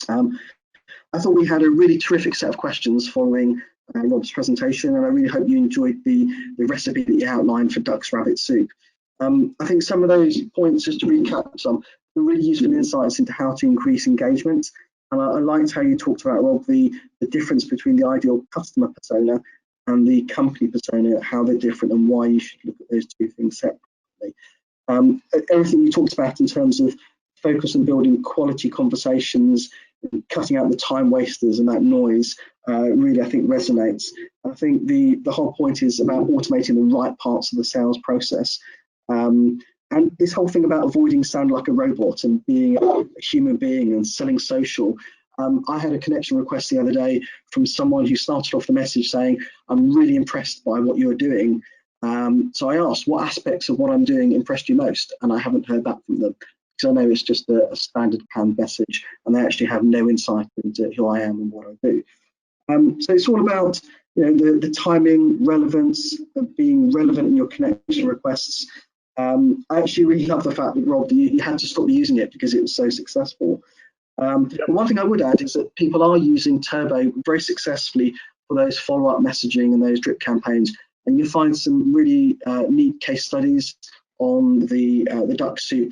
Speaker 1: I thought we had a really terrific set of questions following Rob's presentation, and I really hope you enjoyed the recipe that you outlined for Duck's Rabbit Soup. I think some of those points, just to recap some, really useful insights into how to increase engagement. And I liked how you talked about, Rob, the difference between the ideal customer persona and the company persona, how they're different and why you should look at those two things separately. Everything you talked about in terms of focus on building quality conversations, cutting out the time wasters and that noise, really I think resonates. I think the whole point is about automating the right parts of the sales process. And this whole thing about avoiding sounding like a robot and being a human being and selling social. I had a connection request the other day from someone who started off the message saying, I'm really impressed by what you're doing. So I asked, what aspects of what I'm doing impressed you most? And I haven't heard back from them, because I know it's just a standard canned message and they actually have no insight into who I am and what I do. So it's all about, the timing, relevance, of being relevant in your connection requests. I actually really love the fact that, Rob, you had to stop using it because it was so successful. But one thing I would add is that people are using Turbo very successfully for those follow-up messaging and those drip campaigns. And you find some really neat case studies on the DuckSoup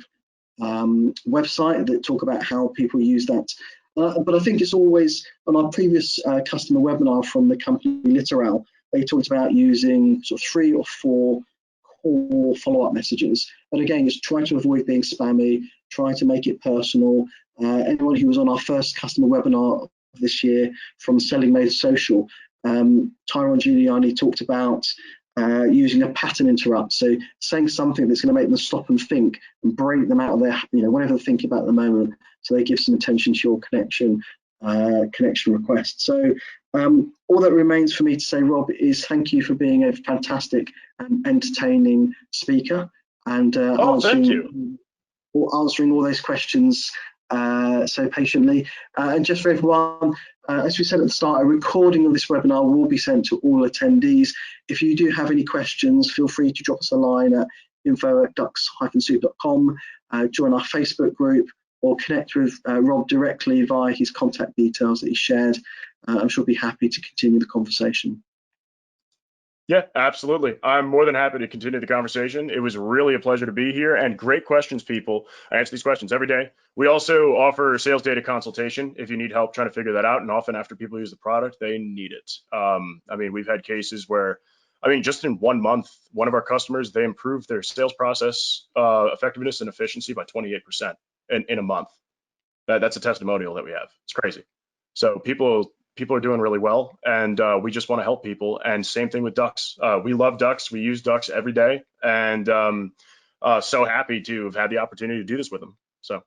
Speaker 1: website that talk about how people use that. But I think it's always, on our previous customer webinar from the company Literal, they talked about using sort of 3 or 4 core follow-up messages. But again, just try to avoid being spammy, try to make it personal. Anyone who was on our first customer webinar this year from Selling Made Social, Tyrone Giuliani talked about using a pattern interrupt, so saying something that's going to make them stop and think and break them out of their, whatever they're thinking about at the moment, so they give some attention to your connection request. So all that remains for me to say, Rob, is thank you for being a fantastic and entertaining speaker and answering all those questions so patiently. And just for everyone, as we said at the start, a recording of this webinar will be sent to all attendees. If you do have any questions, feel free to drop us a line at info@ducks-soup.com, join our Facebook group, or connect with Rob directly via his contact details that he shared. I'm sure he'll be happy to continue the conversation.
Speaker 2: Yeah, absolutely. I'm more than happy to continue the conversation. It was really a pleasure to be here, and great questions, people. I answer these questions every day. We also offer sales data consultation if you need help trying to figure that out, and often after people use the product, they need it. I mean, we've had cases where, just in 1 month, one of our customers, they improved their sales process effectiveness and efficiency by 28% in a month. That's a testimonial that we have. It's crazy. So people are doing really well, and we just want to help people. And same thing with Ducks. We love Ducks. We use Ducks every day, and so happy to have had the opportunity to do this with them. So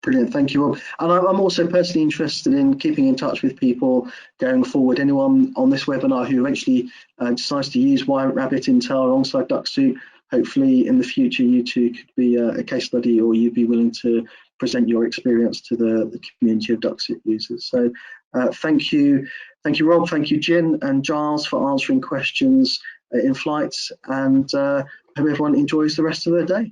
Speaker 1: brilliant, thank you, Rob. And I'm also personally interested in keeping in touch with people going forward. Anyone on this webinar who eventually decides to use White Rabbit Intel alongside DuckSoup, hopefully in the future you two could be a case study, or you'd be willing to present your experience to the community of DuckSoup users. So thank you, Rob, thank you, Jin and Giles, for answering questions in flight, and hope everyone enjoys the rest of their day.